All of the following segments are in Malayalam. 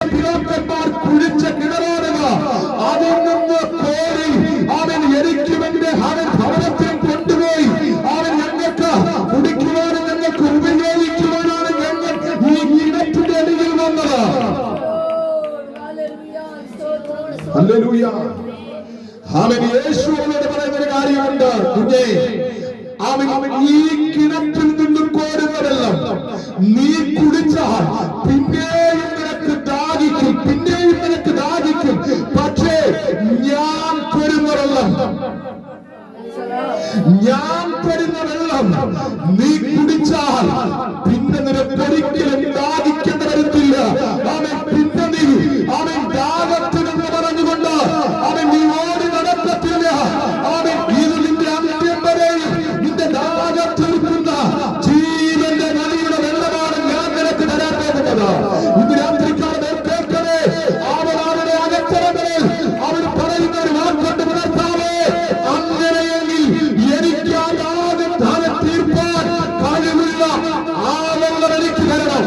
പിതാക്കന്മാർ കുഴിച്ച കിണറാണ്. അതിൽ നിന്ന് കോരി അവൻ എരിക്കുമെന്റെ അവൻ ഭവനത്തിൽ കൊണ്ടുപോയി അവൻ ഞങ്ങൾക്ക് കുടിക്കുവാനും ഞങ്ങൾക്ക് ഉപയോഗിക്കുവാനാണ് ഞങ്ങൾ ഈ കിണറ്റിന്റെ അരികിൽ വന്നത്. ഹല്ലേലൂയ. അവൻ യേശുവിനോട് പറയുന്ന ഒരു കാര്യമുണ്ട്, കുഞ്ഞേ, അവൻ ഈ കിണറ്റിൽ നിന്നും കോരുന്നതെല്ലാം നീ കുടിച്ചാൽ പിന്നെയും നിനക്ക് ദാഹിക്കും, പിന്നെയും നിനക്ക് ദാഹിക്കും. പക്ഷേ ഞാൻ തരുന്ന വെള്ളം നീ കുടിച്ചാൽ പിന്നെ നിനക്ക് ഒരിക്കലും ദാഹിക്കേണ്ടി വരത്തില്ല. അവൻ പിന്നെ നീ അവൻ ദാഹത്തിനെന്ന് പറഞ്ഞുകൊണ്ട് അവൻ നീ ഓടി നടക്കത്തില്ല. അവൻ ഇത് നിന്റെ അന്ത്യം വരെയും നിന്റെ ദാഹത്തിരിക്കുന്ന ജീവന്റെ നദിയുടെ വെള്ളമാണ് ഞാൻ നിനക്ക് തരാൻ പോകുന്നത്. ഇത് രാത്രിക്കാലം കേൾക്കണേ. അവരുടെ അകത്തറകളിൽ അവർ പറയുന്ന ഒരു വാക്കുകൊണ്ട് പുലർത്താവേ, അങ്ങനെയെങ്കിൽ എനിക്ക് ആ ദാഹം തീർപ്പാൻ കഴിവുള്ള ആ വെള്ളം എനിക്ക് തരണം.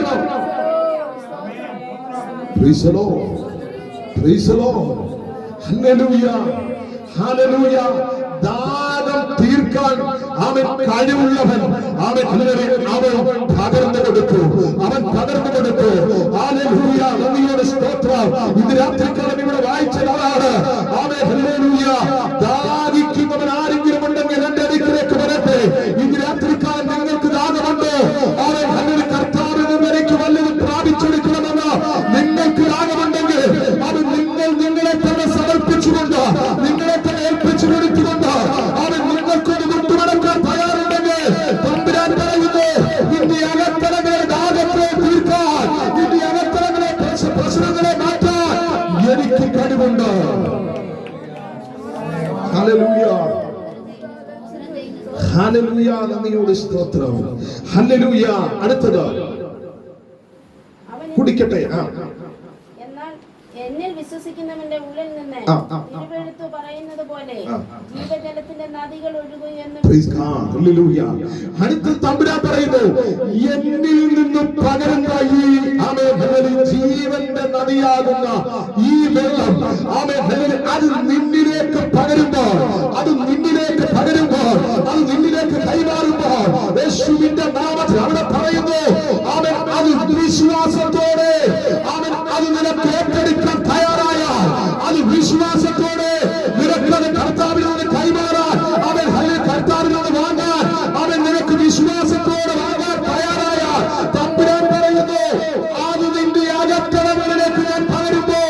Praise the Lord. Praise the Lord. Hallelujah. Hallelujah. ദാഹം തീർക്കാൻ അവൻ കഴിവുള്ളവൻ. അവൻ പകർന്നു കൊടുത്തു. ഹല്ലേലൂയ. നന്ദിയോടെ സ്തോത്രം. ഇന്ന് രാത്രിക്കാലം ഇവിടെ വായിച്ചതാണ്. അവൻ ഹല്ലേലൂയ. ദാഹിക്കുന്നവൻ ആരെങ്കിലും ഉണ്ടെങ്കിൽ എന്റെ അടുക്കിലേക്ക് വരട്ടെ. ഇന്ന് രാത്രിക്കാലം നിങ്ങൾക്ക് ദാഹമുണ്ടോ? അവൻ ഹല്ലേലൂയ. കർത്താവിൽ നിന്ന് എനിക്ക് വല്ലതും പ്രാപിച്ചെടുക്കണമെന്ന് നിങ്ങൾക്ക് ദാഹമുണ്ടെങ്കിൽ അത് നിങ്ങളെ തന്നെ സമർപ്പിച്ചുകൊണ്ട് നിങ്ങളെ തന്നെ ഏൽപ്പിച്ചു കൊടുത്തുകൊണ്ട് അവൻ നിങ്ങൾക്കൊരു വിട്ടുമടക്കാൻ തയ്യാറുണ്ടെങ്കിൽ തമ്പുരാൻ പറയുന്നു, നിന്റെ അകത്തളങ്ങളെ ദാഹത്തെ തീർക്കാൻ, നിന്റെ അകത്തളങ്ങളെ പ്രശ്നങ്ങളെ മാറ്റാൻ എനിക്ക് കഴിവുണ്ട്. ഹല്ലേലൂയ. ഹല്ലേലൂയ. നന്ദിയോട് സ്തോത്രം. ഹല്ലേലൂയ. അടുത്തത് കുടിക്കട്ടെ. എന്നിൽ വിശ്വസിക്കുന്നവന്റെ ഉള്ളിൽ നിന്ന് തിരുവെഴുത്ത് പറയുന്നത് പോലെ ജീവജലത്തിന്റെ നദികൾ ഒഴുകുമെന്ന്. അടുത്ത തമ്പുരാൻ പറയുന്നു, എന്നിൽ നിന്നും പകരുന്ന ഈ ജീവന്റെ നദിയാകുന്ന ഈ വെള്ളം അത് നിന്നിലേക്ക് പകരുമ്പോൾ അത് നിന്നിലേക്ക് കൈമാറുമ്പോൾ യേശുവിന്റെ നാമത്തിൽ അവിടെ പറയുന്നു, അവൻ അത് വിശ്വാസത്തോടെ അത് നിനക്ക് ഏറ്റെടുക്കാൻ തയ്യാറായാൽ, അത് വിശ്വാസത്തോടെ നിനക്കത് കർത്താവിനോട് കൈമാറാൻ, അവൻ കർത്താവിനോട് വാങ്ങാൻ, അവൻ നിനക്ക് വിശ്വാസത്തോടെ വാങ്ങാൻ തയ്യാറായാൽ, തമ്പുരാൻ പറയുന്നു, അത് നിന്റെ അകത്തളങ്ങളിലേക്ക് ഞാൻ പകരുമ്പോ.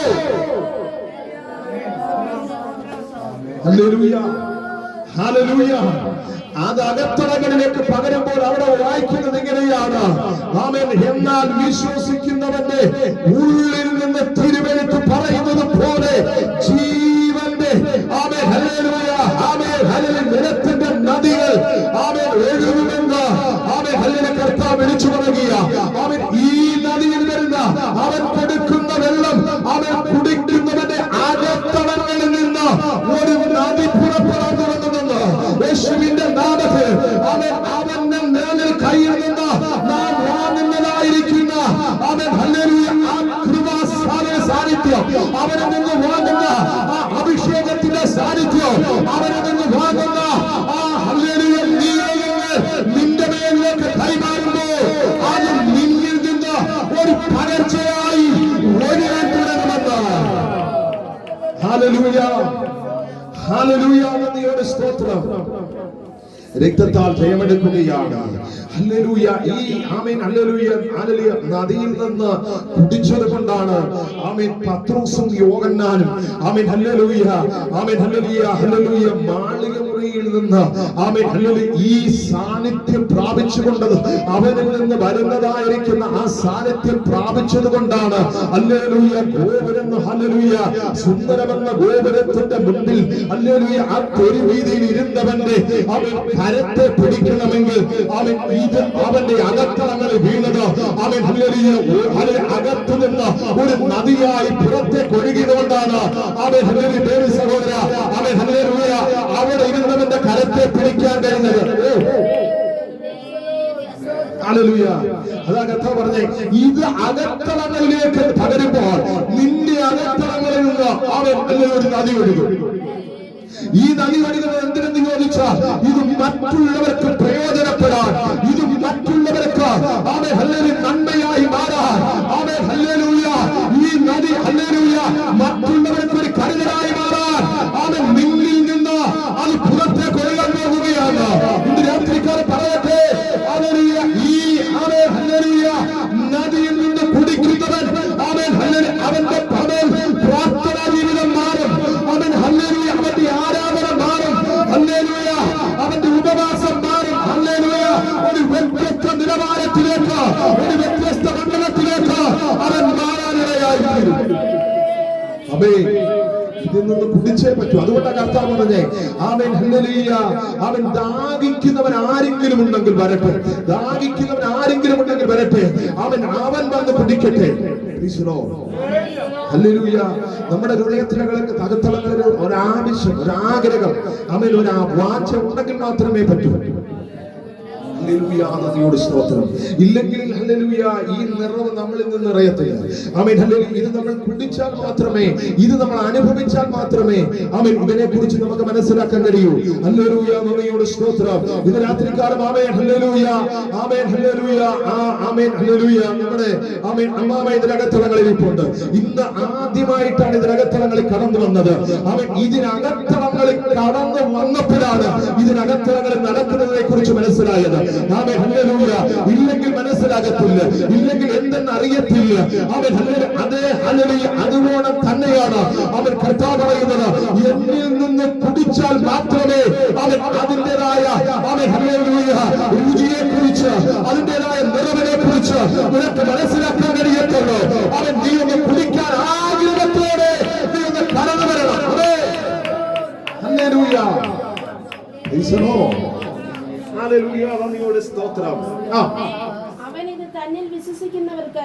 ഹല്ലേലൂയ. ഹല്ലേലൂയ. അത് അകത്തളങ്ങളിലേക്ക് പകരുമ്പോൾ അവിടെ വായിക്കുന്നത് ഇങ്ങനെയാണ്, ആമേൻ. എന്നാൽ വിശ്വസിക്കുന്നവന്റെ ഉള്ളിൽ നിന്ന് തിരുവെഴുത്ത് പറയുന്നത് പോലെ ജീവന്റെ ആമേൻ ഹല്ലേലൂയ ആമേൻ ഹല്ലേലൂയ നിരത്തിന്റെ നദികൾ ആമേൻ ഒഴുകുമെന്ന് ആമേൻ ഹല്ലേലൂയ കർത്താവ് വിളിച്ചു പറയുക. ആമേൻ. ഈ നദിയിൽ വരുന്ന അവൻ കൊടുക്കുന്ന വെള്ളം അവൻ കുടിക്കുന്നവന്റെ അകത്തളങ്ങളിൽ നിന്ന് ഒരു നദി പുറപ്പെടാൻ തുടങ്ങുമെന്ന് യേശുവിന്റെ നാമത്തിൽ അവന്റെ നേരിൽ കയ്യിൽ നിന്ന് നാം വാങ്ങുന്നതായിരിക്കുന്ന അവൻ ഹല്ലേലൂയ ആ കൃപാസാര സാന്നിധ്യം, അവനിൽ നിന്ന് വാങ്ങുന്ന ആ അഭിഷേകത്തിന്റെ സാന്നിധ്യം, അവനിൽ നിന്ന് വാങ്ങുന്ന ആ ഹല്ലേലൂയ നിയോഗങ്ങൾ നിന്റെ മേലിലേക്ക് കൈമാറുമ്പോൾ അത് നിന്നിൽ നിന്ന് ഒരു പകർച്ചയായി ഒഴുകാൻ തുടങ്ങുമെന്ന്. ഹല്ലേലൂയ. ഹല്ലേലൂയ. നന്ദിയോടെ സ്തോത്രം. രക്തത്താൽ ജയമെടുക്കുകയാണ്. ഹല്ലേലൂയ. ഈ ആമേൻ ഹല്ലേലൂയ ഹല്ലേലൂയ നദിയിൽ നിന്ന് കുടിച്ചത് കൊണ്ടാണ് ആമേൻ പത്രോസും യോഹന്നാനും ആമേൻ ഹല്ലേലൂയ ആമേൻ ഹല്ലേലൂയ ഹല്ലേലൂയ മാളിക മുറിയിൽ നിന്ന് ആമേൻ ഹല്ലേലൂയ ഈ സാന്നിധ്യം പ്രാപിച്ചുകൊണ്ട് അവനിൽ നിന്ന് വരുന്നതായിരിക്കുന്ന ആ സാന്നിധ്യം പ്രാപിച്ചത് കൊണ്ടാണ് ഹല്ലേലൂയ ഗോപുരം ഹല്ലേലൂയ സുന്ദരമെന്ന ഗോപുരത്തിന്റെ മുൻപിൽ ഹല്ലേലൂയ ആ തെരുവീതിയിൽ ഇരുന്നവന്റെ അവൻ കരത്തെ പിടിക്കണമെങ്കിൽ അവന്റെ അകത്തളങ്ങളിൽ വീണത് അവൻ അകത്തു നിന്ന് ഒരു നദിയായി പുറത്തേക്ക് ഒഴുകിയതുകൊണ്ടാണ് അവൻ ഹല്ലേലൂയ സഹോദര അവൻ ഹല്ലേലൂയ അവിടെ ഇരുന്നവന്റെ കരത്തെ പിടിക്കാൻ കഴിഞ്ഞത്. ഹല്ലേലൂയ. അതാ കർത്താവ് പറഞ്ഞേ, ഇത് അകത്തളങ്ങളിലേക്ക് പകരുമ്പോൾ നിന്റെ അകത്തളങ്ങളിൽ നിന്ന് അവൻ ഒരു നദി ഒഴുകും. ഈ നദി ഒഴുകുന്നത് എന്തിനെന്ന് ചോദിച്ചാൽ ഇത് മറ്റുള്ളവർക്ക് പ്രയോജനപ്പെടാൻ, ഇത് മറ്റുള്ളവർക്ക് ആമേൻ ഹല്ലേലൂയ നന്മയായി മാറാൻ. Amen hallelujah. ഈ നദി ഹല്ലേലൂയ മറ്റുള്ളവർക്ക് ഒരു കരുതലായി മാറാൻ ആമേൻ നിന്നിൽ നിന്ന് അത് പുറത്തേക്ക് ഒഴുകാൻ പോകുകയാണ്. ഇന്ന് രാത്രിക്കാലം പറയട്ടെ, ഹല്ലേലൂയ ഈ ആമേൻ ഹല്ലേലൂയ നദിയിൽ നിന്ന് കുടിക്കുന്നവൻ ആമേൻ ഹല്ലേലൂയ അവന്റെ പ്രാർത്ഥനാ ജീവിതം മാറും. ആമേൻ ഹല്ലേലൂയ അവന്റെ ആരാധന മാറും. ഹല്ലേലൂയ അവന്റെ ഉപവാസം മാറും. ഹല്ലേലൂയ ഒരു വ്യത്യസ്ത നിലവാരത്തിലേക്ക്, ഒരു വ്യത്യസ്ത മണ്ഡലത്തിലേക്ക് അവൻ മാറാനിടയായിരിക്കും. ആമേൻ. ഇതിൽ നിന്ന് കുടിച്ചേ പറ്റൂ. അതുകൊണ്ടാണ് കർത്താവ് പറഞ്ഞേ, ആമേൻ ഹല്ലേലൂയ. അവൻ ദാഹിക്കുന്നവൻ ആരെങ്കിലും ഉണ്ടെങ്കിൽ വരട്ടെ, ദാഹിക്കുന്നവൻ ആരെങ്കിലും ഉണ്ടെങ്കിൽ വരട്ടെ, അവൻ വന്ന് കുടിക്കട്ടെ. ഹല്ലേലൂയ. നമ്മുടെ ഹൃദയത്തിലേക്ക് തകത്തളങ്ങളിൽ ഒരാവശ്യം, ഒരാഗ്രഹം, ആമേൻ ഒരു വാഞ്ച ഉണ്ടെങ്കിൽ മാത്രമേ പറ്റൂ. ഹല്ലേലൂയ. നദിയോട് സ്തോത്രം. ഇല്ലെങ്കിൽ ഹല്ലേലൂയ ഈ നിറവ് നമ്മളിൽ നിന്ന് നിറയത്തില്ല. Amen hallelujah. ഇത് നമ്മൾ കുടിച്ചാൽ മാത്രമേ, ഇത് നമ്മൾ അനുഭവിച്ചാൽ മാത്രമേ ആമേൻ ഇതിനെ കുറിച്ച് നമുക്ക് മനസ്സിലാക്കാൻ കഴിയൂ. ഹല്ലേലൂയ. നദിയോട് സ്തോത്രം. ഇത് രാത്രികാലം ആമേൻ ഹല്ലേലൂയ, ആമേൻ ഹല്ലേലൂയ, ആമേൻ ഹല്ലേലൂയ. നമ്മുടെ ആമേൻ അമ്മാമ ഇതിനകത്തളങ്ങളിൽ ഇരിപ്പുണ്ട്. ഇന്ന് ആദ്യമായിട്ടാണ് ഇതിനകത്തളങ്ങളിൽ കടന്നു വന്നത്. ആമേൻ ഇതിനകത്തളങ്ങളിൽ കടന്നു വന്നപ്പോഴാണ് ഇതിനകത്തളങ്ങളിൽ നടക്കുന്നതിനെ കുറിച്ച് മനസ്സിലായത്. Amen hallelujah. ഇല്ലെങ്കിൽ മനസ്സിലാകത്തില്ല, ഇല്ലെങ്കിൽ എന്തെന്ന് അറിയത്തില്ല. Amen hallelujah. അതേ ഹല്ലേലൂയ അതുപോലെ തന്നെയാണ് അവൻ കർത്താവ് പറയുന്നത്, എന്നിൽ നിന്ന് കുടിച്ചാൽ മാത്രമേ അവൻ അതിൻ്റെതായ ആമേൻ ഹല്ലേലൂയ രുചിയെ കുറിച്ച്, അതിൻ്റെതായ നിറവിനെ കുറിച്ച് നിനക്ക് മനസ്സിലാക്കാൻ കഴിയത്തുള്ളൂ. അവൻ നീ ഒന്ന് കുടിക്കാൻ ആഗ്രഹത്തോടെ നീ ഒന്ന് കടന്നു വരണം. ഹല്ലേലൂയ. അവനിത് തന്നിൽ വിശ്വസിക്കുന്നവർക്ക്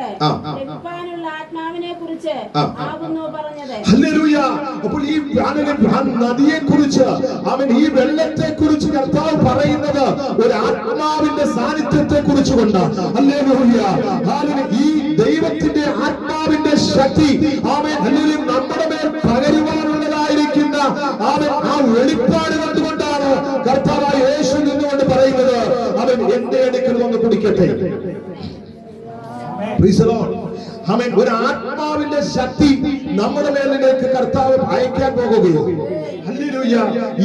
ലഭിക്കാനുള്ള ആത്മാവിനെ കുറിച്ച് ആകുന്നു പറഞ്ഞത്. ഹല്ലേലൂയ. അപ്പോൾ ഈ നദിയെ കുറിച്ച്, അവൻ ഈ വെള്ളത്തെ കുറിച്ച് കർത്താവ് പറയുന്നത് ഒരു ആത്മാവിന്റെ സാന്നിധ്യത്തെ കുറിച്ച് കൊണ്ടാണ്. ഹല്ലേലൂയ. ഈ ദൈവത്തിന്റെ ആത്മാവിന്റെ ശക്തി ആമേൻ ഹല്ലേലൂയ നമ്മുടെ മേൽ പകരുവാനുള്ളതായിരിക്കുന്ന ആമേൻ ആ വെളിപ്പാട് കണ്ടുകൊണ്ടാണ് കർത്താവായ യേശു നിന്നുകൊണ്ട് പറയുന്നത്, അവൻ എന്റെ അടുക്കൽ വന്ന് കുടിക്കട്ടെ. ആമേൻ. ഒരു ആത്മാവിന്റെ ശക്തി നമ്മുടെ മേലിലേക്ക് കർത്താവ് അയക്കാൻ പോകുകയോ. ഹല്ലേലൂയ.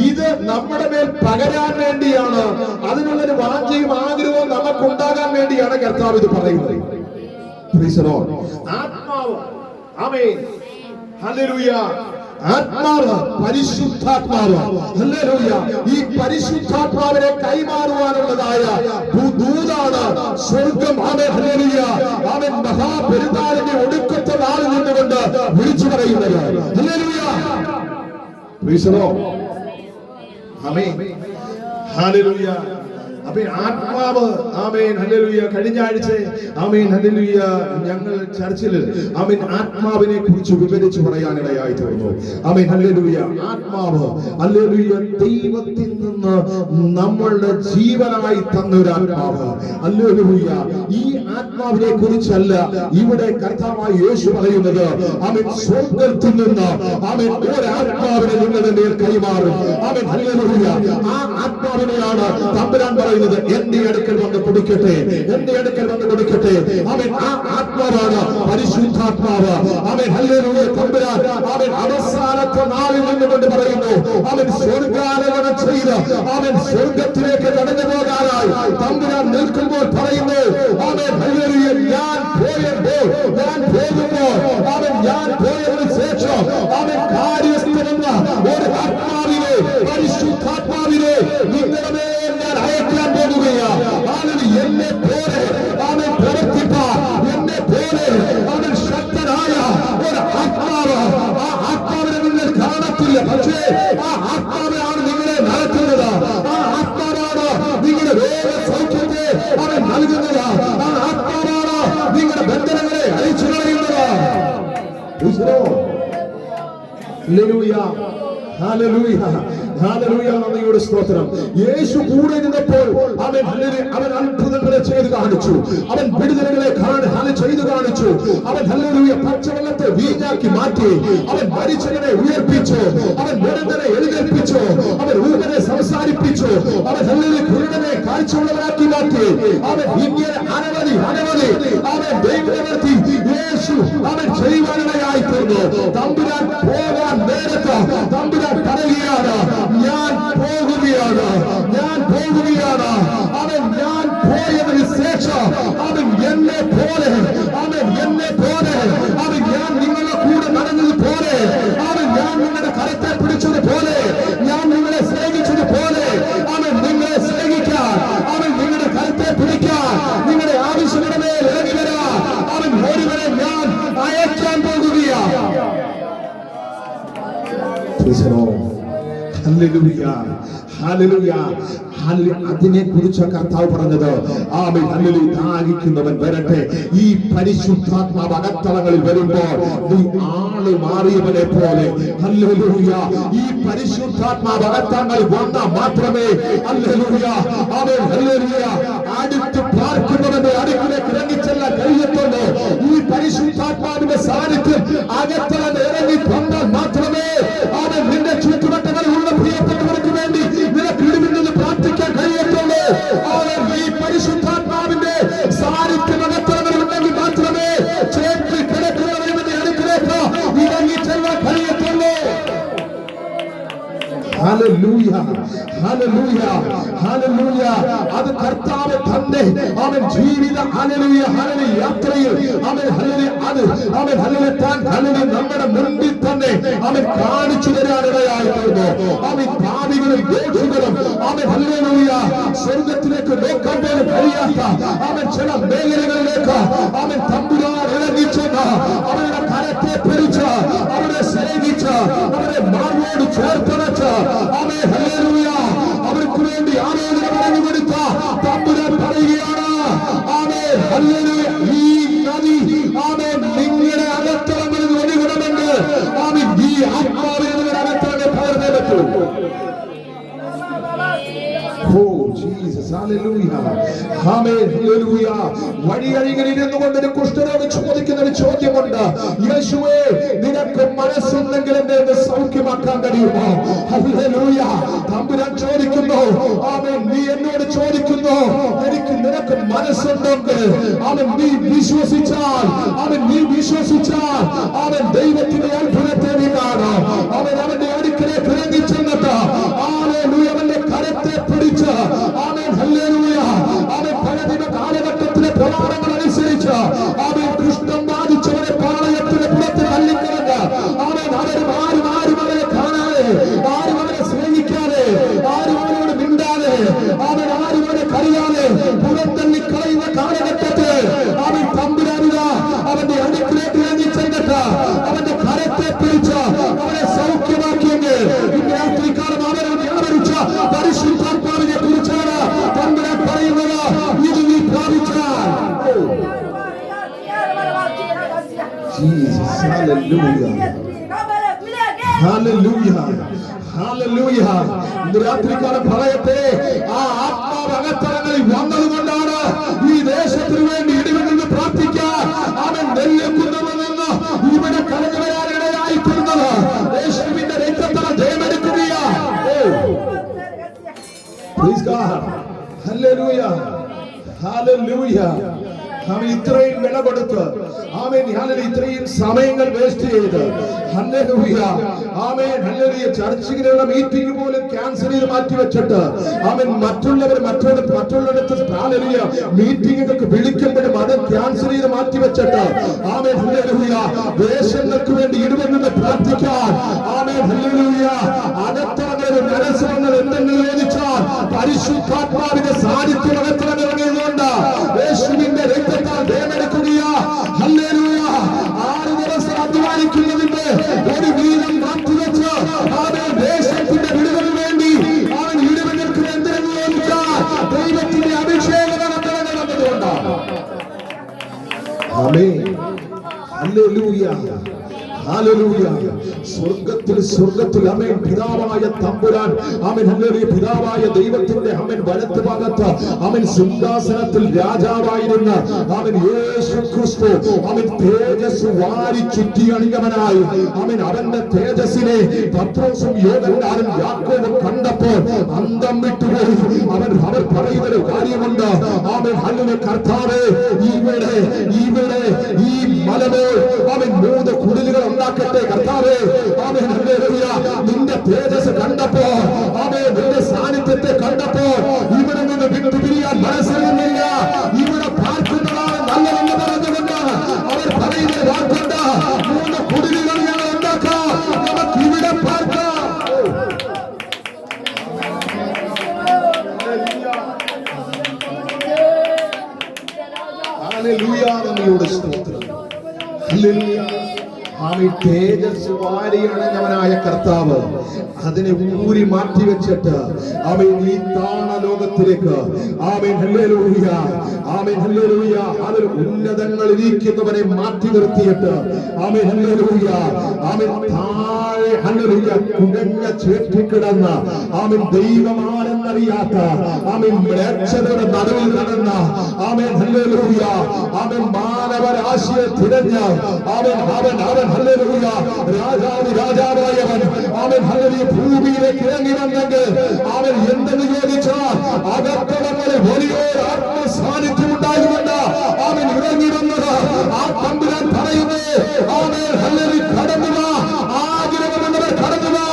ഇത് നമ്മുടെ മേൽ പകരാൻ വേണ്ടിയാണ്, അതിനുള്ളൊരു വാഞ്ചയും ആഗ്രഹവും നമുക്കുണ്ടാകാൻ വേണ്ടിയാണ് കർത്താവ് ഇത് പറയുന്നത്. ആത്മാവ്. ആമേൻ. ഹല്ലേലൂയ. ആത്മാവ് പരിശുദ്ധാത്മാവ്. ഹല്ലേലൂയ. ഈ പരിശുദ്ധാത്മാവിനെ കൈമാറുവാനുള്ളതായ ദൂതാണ് സ്വർഗം. ആമേൻ ഹല്ലേലൂയ. ആമേൻ മഹാപെരുന്നാളിന്റെ ഒടുക്കത്തെ നാളിൽ നിന്നുകൊണ്ട് വിളിച്ചു പറയുന്നത്. Hallelujah. Praise the Lord. Amen hallelujah. അപ്പോൾ ആത്മാവ് ആമേൻ ഹല്ലേലൂയ. കഴിഞ്ഞ ആഴ്ച ആമേൻ ഹല്ലേലൂയ ഞങ്ങൾ ചർച്ചിൽ ആമേൻ ആത്മാവിനെ കുറിച്ച് വിവരിച്ചു പറയാനിടയായി തീർന്നു. Amen hallelujah. ആത്മാവ് ഹല്ലേലൂയ ദൈവത്തിൽ നിന്ന് നമ്മളുടെ ജീവനായി തന്നൊരു ആത്മാവ്. ഹല്ലേലൂയ. ഈ ആത്മാവിനെ കുറിച്ചല്ല ഇവിടെ കർത്താവായ യേശു പറയുന്നത്. ആമേൻ സ്വർഗ്ഗത്തിൽ നിന്ന് ആമേൻ ഒരു ആത്മാവിനെ നിങ്ങളുടെ മേൽ കൈമാറും. Amen hallelujah. ആ ആത്മാവിനെയാണ് തമ്പുരാൻ പറയുന്നത്, എന്റെ അടുക്കൽ വന്ന് കുടിക്കട്ടെ, എന്റെ അടുക്കൽ വന്ന് കുടിക്കട്ടെ. അവൻ ആ ആത്മാവാണ് പരിശുദ്ധാത്മാവ്. അവൻ ഹല്ലേലൂയ. തമ്പുരാൻ അവൻ അവസാനത്തെ നാളിൽ നിന്നുകൊണ്ട് പറയുന്നു, അവൻ സ്വർഗ്ഗാരോഹണം ചെയ്ത് അവൻ സ്വർഗ്ഗത്തിലേക്ക് കടന്നു പോകാനായി തമ്പുരാൻ നിൽക്കുമ്പോൾ പറയുന്നു, അവൻ ഹല്ലേലൂയ ഞാൻ പോകുമ്പോൾ ഞാൻ പോയതിനു ശേഷം അവൻ കാര്യസ്ഥനെന്ന ഒരു ആത്മാവിനെ, പരിശുദ്ധാത്മാവിനെ നിങ്ങളുടെ മേൽ ഞാൻ അയക്കാൻ പോകുകയാണ്. എന്നെ പോലെ അവൻ പ്രവർത്തിപ്പാൻ, എന്നെ പോലെ അവൻ ശക്തനായ ഒരു ആത്മാവ്. ആ ആത്മാവിനെ നിങ്ങൾ കാണത്തില്ല, പക്ഷേ ആ ആത്മാവിനാണ് നിങ്ങളെ നടത്തുന്നത്. ആ ആത്മാവാണ് നിങ്ങളുടെ രോഗസൗഖ്യത്തെ അവൻ നൽകുന്നത്. ആ ആത്മാവാണ് നിങ്ങളുടെ ബന്ധനങ്ങളെ അഴിച്ചു കളയുന്നത്. ഹല്ലേലൂയ. ഹല്ലേലൂയ. ഹല്ലേലൂയ, നന്ദിയുടെ സ്തോത്രം. യേശു കൂടെ ഇരുന്നപ്പോൾ അവൻ അത്ഭുതങ്ങളെ ചെയ്ത് കാണിച്ചു. അവൻ വിടുതലുകളെ ചെയ്ത് കാണിച്ചു. അവൻ ഹല്ലേലൂയ പച്ചവെള്ളത്തെ വീഞ്ഞാക്കി മാറ്റി. അവൻ മരിച്ചവനെ ഉയർപ്പിച്ചു. അവൻ വെറുതെ എഴുന്നേൽപ്പിച്ചു. അവൻ ഊമനെ സംസാരിപ്പിച്ചു. അവൻ ഹല്ലേലൂയ കുരുടനെ കാഴ്ചയുള്ളവരാക്കി മാറ്റി. അവൻ ഇങ്ങനെ അനവധി അവൻ ദൈവവർത്തി യേശു അവൻ ചെയ്യുവാനിടയായി തീർന്നു. തമ്പുരാൻ പോകാൻ നേരത്ത് തമ്പുരാൻ പറയുകയാണ്, ഞാൻ പോകുകയാണ്. അവൻ ഞാൻ പോയതിന് ശേഷം അവൻ എന്നെ പോലെ അവൻ ഞാൻ നിങ്ങളുടെ കൂടെ നടന്നത് പോലെ, ഞാൻ നിങ്ങളുടെ കരത്തെ പിടിച്ചത് പോലെ, ഞാൻ നിങ്ങളെ സ്നേഹിച്ചത് പോലെ അവൻ നിങ്ങളെ സ്നേഹിക്കാൻ, നിങ്ങളുടെ കരത്തെ പിടിക്കാൻ, നിങ്ങളുടെ ആവശ്യങ്ങളുടെ മേൽ ഇറങ്ങി വരാൻ ഒരുവനെ ഞാൻ അയക്കാൻ പോകുകയാണ്. അതിനെ കുറിച്ച് കർത്താവ് പറഞ്ഞത്, ദാഹിക്കുന്നവൻ വരട്ടെ. ഈ പരിശുദ്ധാത്മാവ് അകത്തളങ്ങളിൽ വരുമ്പോൾ നീ ആള് മാറിയവനെ പോലെ ഈ പരിശുദ്ധാത്മാവ് അകത്തളങ്ങളിൽ വന്നാൽ മാത്രമേ അടുത്ത് പാർക്കുന്നവന്റെ അടുക്കിലേക്ക് ഇറങ്ങിച്ചെല്ലാൻ കഴിയത്തുള്ളൂ. ഈ പരിശുദ്ധാത്മാവിന്റെ സാന്നിധ്യം അകത്തളങ്ങൾ ഇറങ്ങി വന്നാൽ മാത്രമേ നിന്റെ ചുറ്റുവട്ടങ്ങളിൽ ഉള്ള പ്രിയപ്പെട്ടവർക്ക് വേണ്ടി നിനക്ക് ഇടിവിൽ പ്രാർത്ഥിക്കാൻ കഴിയത്തുള്ളൂ. ഈ പരിശുദ്ധാത്മാവിന്റെ സാന്നിധ്യം അകത്തളങ്ങളിൽ ഉണ്ടെങ്കിൽ മാത്രമേ ചേർത്ത് കിടക്കുന്നവരുടെ അടുക്കിലേക്ക് ഇറങ്ങി ചെല്ലാൻ കഴിയത്തുള്ളൂ. അത് കർത്താവ് തന്നെ അവൻ ജീവിത യാത്രയിൽ നമ്മുടെ മുൻപിൽ തന്നെ അവൻ കാണിച്ചു തരാനിടയായിരുന്നു. അവൻ ഭാവികളും ദോഷങ്ങളും സ്വർഗത്തിലേക്ക് നോക്കാൻ പോലും കഴിയാത്ത ചില മേഖലകളിലേക്ക് തമ്പുരാൻ ഇറങ്ങിച്ചെന്ന് അവരുടെ കരത്തെ പിടിച്ച് അവരെ സ്നേഹിച്ച് അവരെ മാർവോട് ചേർത്തണച്ച് അവർക്ക് വേണ്ടി ആലോചന പറഞ്ഞു കൊടുത്ത തമ്പുരാൻ പറയുകയാണ്, ഈ നദി നിങ്ങളുടെ അകത്തളങ്ങളിൽ ഒഴുകണമെങ്കിൽ ഈ ആത്മാവിനെ നിങ്ങളുടെ അകത്തളങ്ങൾ പകർന്നേ പറ്റൂ. വഴിയരികിലിരുന്നുകൊണ്ട് ഒരു കുഷ്ഠരോഗി ചോദിക്കുന്ന ഒരു ചോദ്യമുണ്ട്, യേശുവേ നിനക്ക് മനസ്സുണ്ടെങ്കിൽ എന്നെ സൗഖ്യമാക്കാൻ കഴിയുമോ? തമ്പുരാൻ ചോദിക്കുന്നു, നീ എന്നോട് ചോദിക്കുന്നു, നിനക്ക് മനസ്സുണ്ടെങ്കിൽ നീ വിശ്വസിച്ചാൽ ദൈവത്തിന്റെ അത്ഭുതത്തെ നീ കാണും. അവന്റെ അടുക്കലേക്ക് ഇറങ്ങിച്ചെന്നിട്ട് അവന്റെ കരത്തെ പിടിച്ച് കാലഘട്ടത്തിലെ പ്രമാണങ്ങൾ അനുസരിച്ച് കൃഷ്ണം ബാധിച്ചവരെ പാളയത്തിന് പുറത്ത് തള്ളിക്കളഞ്ഞ് ആരും അവരെ കാണാതെ, ആരും അവരെ സ്നേഹിക്കാതെ, ആരും അവരോട് മിണ്ടാതെ, ആരും അവരെ കറിയാതെ പുറത്തള്ളിക്കളയുന്ന കാലഘട്ടത്തിൽ തമ്പുരാനിത അവന്റെ അടുക്കിലേക്ക് ഇറങ്ങി ചെന്നിട്ട് അവന്റെ കരത്തെ പിടിച്ച് അവരെ സൗഖ്യമാക്കിയെങ്കിൽ ഇന്ന് രാത്രിക്കാലം അവരെ വ്യാപരിച്ച പരിശുദ്ധാത്മാവിനെ കുറിച്ചാണ് തമ്പുരാൻ പറയുന്നത്. ഇത് നീ പ്രാപിച്ചാൽ രാത്രിക്കാലം പറയട്ടെ, ആ ആത്മാവ് അകത്തളങ്ങളിൽ വന്നതുകൊണ്ടാണ് ഈ ദേശത്തിന് വേണ്ടി ഇടിവിൽ നിന്ന് പ്രാർത്ഥിക്കാൻ അവൻ നെല്ലിക്കുന്നതിൽ നിന്ന് ഇവിടെ കടന്നു വരാനിടയായി തീർന്നത്. യേശുവിന്റെ രക്തത്താൽ ജയമെടുക്കുകയാണ്. ഇത്രയും വില കൊടുത്ത് ഇത്രയും സമയങ്ങൾ വേസ്റ്റ് ചെയ്ത് ചർച്ചയിലുള്ള മീറ്റിംഗ് പോലും ക്യാൻസൽ ചെയ്ത് മാറ്റിവെച്ചിട്ട് മറ്റുള്ളിടത്ത് മീറ്റിംഗുകൾക്ക് വിളിക്കുമ്പോഴും അത് ക്യാൻസൽ ചെയ്ത് മാറ്റിവെച്ചിട്ട് ദേശങ്ങൾക്ക് വേണ്ടി ഇടുമെന്ന് പ്രാർത്ഥിക്കാൻ അകത്തറങ്ങൊരു മനസ്സ് വന്നത് എന്തെങ്കിലും ചോദിച്ചാൽ പരിശുദ്ധാത്മാവിന്റെ സാന്നിധ്യം അകത്തറങ്ങിയതുകൊണ്ട് യേശുവിന്റെ രക്തത്താൽ ദേവെടുക്കുകയാ. 6 ദിവസം അധ്വാനിക്കുന്നതിന്റെ ഒരു വീതം മാറ്റിവെച്ച് ദേശത്തിന്റെ വിടുതലിന് വേണ്ടി അവൻ ഇടുവെടുക്കുന്ന എന്തിനെന്ന് ചോദിച്ചാൽ ദൈവത്തിന്റെ അഭിഷേകം നടന്നതുകൊണ്ടാണ്. ഹല്ലേലൂയ. സ്വർഗത്തിൽ ആമേൻ പിതാവായ തമ്പുരാൻ ആമേൻ ഹല്ലേലൂയ പിതാവായ ദൈവത്തിന്റെ ആമേൻ വലത്ത് ഭാഗത്ത് ആമേൻ സിംഹാസനത്തിൽ രാജാവായിരുന്ന ആമേൻ യേശു ക്രിസ്തു ആമേൻ തേജസ് വാരി ചുറ്റി അണിഞ്ഞവനായി ആമേൻ അവന്റെ തേജസ്സിനെ പത്രോസും യോഹന്നാനും യാക്കോബും കണ്ടപ്പോൾ അന്തം വിട്ടുപോയി. അവർ പറയുന്ന കാര്യമുണ്ട്. Amen hallelujah. കർത്താവേ, ഇവിടെ ഈ മലമേൽ ആമേൻ 3 കുടിലുകൾ ഉണ്ടാക്കട്ടെ. കർത്താവേ, ആമേൻ ഹല്ലേലൂയ. നിന്റെ തേജസ് കണ്ടപ്പോ ആമേൻ നിന്റെ സാന്നിധ്യത്തെ കണ്ടപ്പോ ഇവിടെ നിന്ന് വിട്ടുപിരിയാൻ മനസ്സിലില്ല. ഇവിടെ പാർക്കുന്നതാണ് നല്ലതെന്ന് പറഞ്ഞുകൊണ്ട് അവർ പറയുന്ന വാക്കുണ്ട്. 3 കുടിലുകൾ ഞങ്ങൾ ഉണ്ടാക്കാം, നമുക്ക് ഇവിടെ പാർക്കാം. ഹല്ലേലൂയ. നന്ദിയോടെ സ്തോത്രം. ഹല്ലേലൂയ. ആമേൻ. തേജസ് വാരിയണഞ്ഞവനായ കർത്താവ് അതിനെ ഊരി മാറ്റി വെച്ചിട്ട് ആമേൻ ഈ താണ ലോകത്തിലേക്ക് ആമേൻ ഹല്ലേലൂയ ആമേൻ ഹല്ലേലൂയ അതിൽ ഉന്നതങ്ങളിൽ ഇരിക്കുന്നവനെ മാറ്റി നിർത്തിയിട്ട് ആമേൻ ഹല്ലേലൂയ ആമേൻ താഴെ ഹല്ലേലൂയ കുഴഞ്ഞ ചേറ്റിക്കിടന്ന ആമേൻ ദൈവമാണെന്നറിയാത്ത ആമേൻ മ്ലേച്ഛതയുടെ നടുവിൽ നടന്ന ആമേൻ ഹല്ലേലൂയ ആമേൻ മാനവരാശിയെ തിരഞ്ഞ് ആമേൻ ഹല്ലേലൂയ രാജാവായവൻ ആമേൻ ഹല്ലേലൂയ ഭൂമിയിലേക്ക് ഇറങ്ങി വന്നെങ്കിൽ അവൻ എന്തെന്ന് ചോദിച്ചാൽ അകത്തവങ്ങളിൽ വലിയൊരു ആത്മസാന്നിധ്യം ഉണ്ടാകുമെന്ന് അവൻ ഇറങ്ങി വന്നത് ആ തമ്പുരാൻ പറയുന്നത്. Amen hallelujah. കടന്നു വാ, ആഗ്രഹമുള്ളവർ കടന്നു വാ,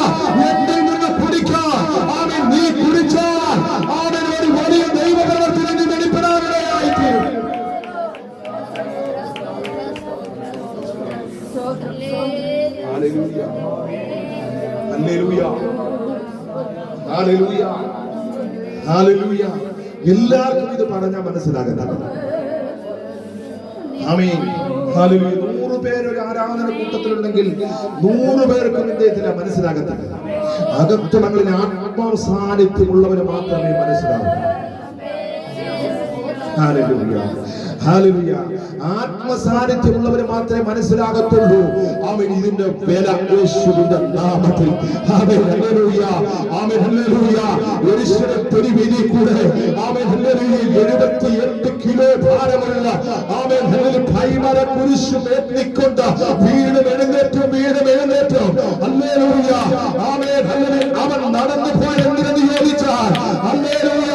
എന്നിൽ നിന്ന് കുടിക്കാം. ആമേൻ. നീ കുടിച്ചാൽ ആമേൻ ഒരു വലിയ ദൈവപ്രവർത്തനം വെളിപ്പെടാനിടയായിത്തീരും. ഹല്ലേലൂയ. ഹല്ലേലൂയ. ഹല്ലേലൂയ. ഹല്ലേലൂയ. എല്ലാവർക്കും ഇത് പറഞ്ഞാൽ മനസ്സിലാകണം. ആമേൻ. ഹല്ലേലൂയ. 100 പേര് ഒരു ആരാധന കൂട്ടത്തിലുണ്ടെങ്കിൽ 100 പേർക്കും ഇദ്ദേഹത്തിന് മനസ്സിലാകത്തില്ല. അകത്തളങ്ങളിൽ ആത്മസാന്നിധ്യമുള്ളവര് മാത്രമേ മനസ്സിലാവൂ. ഹല്ലേലൂയ. ഹല്ലേലൂയ. ആത്മസാന്നിധ്യമുള്ളവര് മാത്രമേ മനസ്സിലാകത്തുള്ളൂ. ആമേൻ. ഇതിന്റെ വില യേശുവിന്റെ നാമത്തിൽ. ആമേൻ. ഹല്ലേലൂയ. ആമേൻ. ഹല്ലേലൂയ. യെരൂശലേം വീതി കൂടെ ആമേൻ ഹല്ലേലൂയ 78 കിലോ ഭാരമുള്ള ആമേൻ ഹല്ലേലൂയ കൈമര കുരിശുമേറ്റിക്കൊണ്ട് വീണ്ടും എഴുന്നേറ്റും ഹല്ലേലൂയ. ആമേൻ ഹല്ലേലൂയ. അവൻ നടന്നു പോയ എന്തിനെന്ന് ചോദിച്ചാൽ ഹല്ലേലൂയ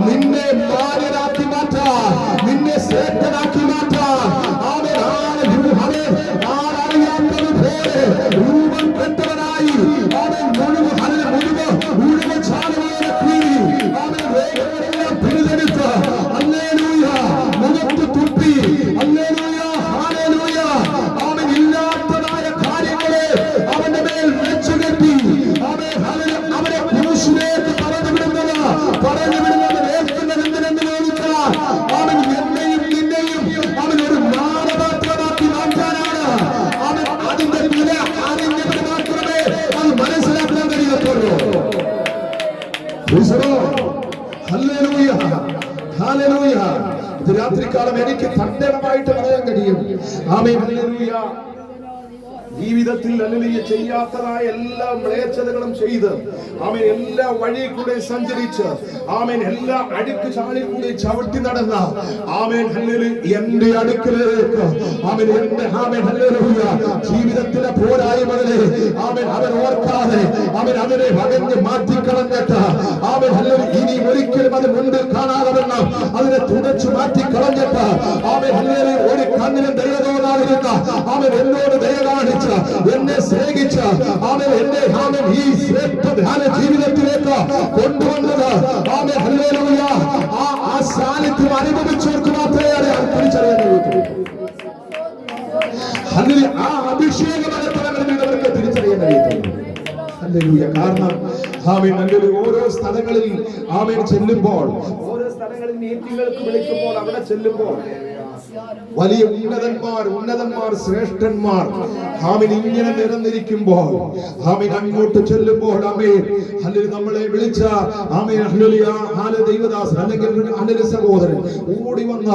നിന്നെ മാന്യനാക്കി മാറ്റാൻ, നിന്നെ ശ്രേഷ്ഠനാക്കി മാറ്റാൻ ആമേൻ ആളറിയാത്തതുപോലെ രൂപം കെട്ടവനായി ആമേൻ മുഴുവൻ ചാലവേല കീറി ആമേൻ വേഗമെല്ലാം പിഴുതെടുത്ത് ഹല്ലേലൂയ മുഖത്ത് തുപ്പി ഹല്ലേലൂയ ഹല്ലേലൂയ ആമേൻ ഇല്ലാത്തതായ കാര്യങ്ങളെ അവന്റെ മേൽ വെച്ചുകെട്ടി ആമേൻ ഹല്ലേലൂയ അവനെ ക്രൂശിലേക്ക് പറഞ്ഞു വിടുന്നത് ഏൽക്കുന്നത് എന്തിനെന്ന് ചോദിച്ചാൽ അവൻ എന്നെയും നിന്നെയും അവൻ ഒരു മാനപാത്രമാക്കി മാറ്റാനാണ്. അവൻ അതിന്റെ വില അറിഞ്ഞവർ മാത്രമേ അത് മനസ്സിലാക്കാൻ കഴിയത്തുള്ളൂ. ഹല്ലേലൂയ. ഹല്ലേലൂയ. ഇത് രാത്രികാലം എനിക്ക് തന്റേടമായിട്ട് പറയാൻ കഴിയും. ആമേൻ. ഹല്ലേലൂയ. ജീവിതത്തിൽ ഹല്ലേലൂയ ചെയ്യാത്തതായ എല്ലാ മ്ലേച്ഛതകളും ചെയ്ത് ആമേൻ എല്ലാ വഴി കൂടെ സഞ്ചരിച്ച് ആമേൻ എല്ലാ അഴുക്ക് ചാലിൽ കൂടെ ചവിട്ടി നടന്ന ആമേൻ ഹല്ലേലൂയ എന്റെ അടുക്കലേക്ക് ആമേൻ ഹല്ലേലൂയ ജീവിതത്തിലെ പോരായ്മകളെ ആമേൻ അവൻ ഓർക്കാതെ അവൻ അതിനെ വകഞ്ഞ് മാറ്റിക്കളഞ്ഞിട്ട് ആമേൻ ഹല്ലേലൂയ ഇനി ഒരിക്കലും അത് മുൻപിൽ കാണാതെ വണ്ണം അതിനെ തുടച്ചു മാറ്റിക്കളഞ്ഞിട്ട് ആമേൻ ഹല്ലേലൂയ ഒരു കണ്ണിനും ദയ തോന്നാതിരുന്ന അവൻ എന്നോട് ദയ കാണിച്ച് എന്നെ സ്നേഹിച്ച അവൻ എന്നെ ആമേൻ ഈ ശ്രേഷ്ഠ ജീവിതത്തിലേക്ക് കൊണ്ടുവന്നത് ആമേൻ ഹല്ലേലൂയ ആ സാന്നിധ്യം അനുഭവിച്ചവർക്ക് മാത്രമേ അത് തിരിച്ചറിയാൻ കഴിയൂ. ഹല്ലേലൂയ. ആ അഭിഷേകമനത്തവർക്ക് തിരിച്ചറിയാൻ കഴിയത്തുള്ളൂ. ഹല്ലേലൂയ. കാരണം ആമേൻ ഹല്ലേലൂയ ഓരോ സ്ഥലങ്ങളിൽ ആമേൻ ചെല്ലുമ്പോൾ ഓരോ സ്ഥലങ്ങളിൽ മീറ്റിങ്ങുകൾക്ക് വിളിക്കുമ്പോൾ അവിടെ ചെല്ലുമ്പോൾ വലിയ ഉന്നതന്മാർ ശ്രേഷ്ഠന്മാർ ആമേൻ ഇങ്ങനെ നിരന്നിരിക്കുമ്പോൾ ആമേൻ അങ്ങോട്ട് ചെല്ലുമ്പോൾ ആമേൻ ഹല്ലേലൂയ നമ്മളെ വിളിച്ച ആമേൻ ഹല്ലേലൂയ ദൈവദാസൻ അല്ലെങ്കിൽ ഹല്ലേലൂയ സഹോദരൻ ഓടി വന്ന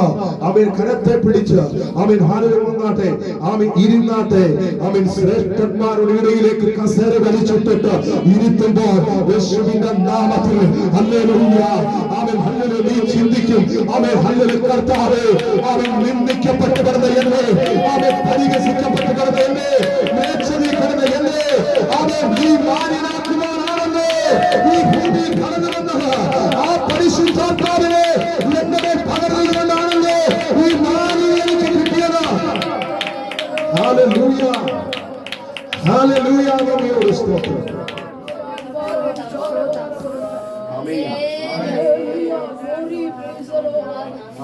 ആമേൻ കരത്തെ പിടിച്ച് ആമേൻ ഹല്ലേലൂയ വന്നാട്ടെ ആമേൻ ഇരുന്നാട്ടെ ആമേൻ ശ്രേഷ്ഠന്മാരുടെ ഇടയിലേക്ക് കസേര വലിച്ചിട്ടിട്ട് ഇരുത്തുമ്പോൾ യേശുവിന്റെ നാമത്തിൽ ഹല്ലേലൂയ ആമേൻ ഹല്ലേലൂയ നീ ചിന്തിക്കും ആമേൻ ഹല്ലേലൂയ കർത്താവേ ആമേൻ നിന്ദിക്കപ്പെട്ടു കിടന്ന എന്നെ ആമേൻ പരിഹസിക്കപ്പെട്ടു കിടന്ന എന്നെ മേച്ചതി കിടന്ന എന്നെ ആമേൻ നീ മാനിനാക്കുവാനാണെന്ന് ഈ ഭൂമിയിൽ കടന്നു വന്നത് ആ പരിശുദ്ധാത്മാവിനെ എന്നെ പകർന്നുകൊണ്ടാണല്ലോ ഈ മാനി എനിക്ക് കിട്ടിയത്. ഹല്ലേലൂയ ഹല്ലേലൂയ ദൈവമേ സ്തോത്രം.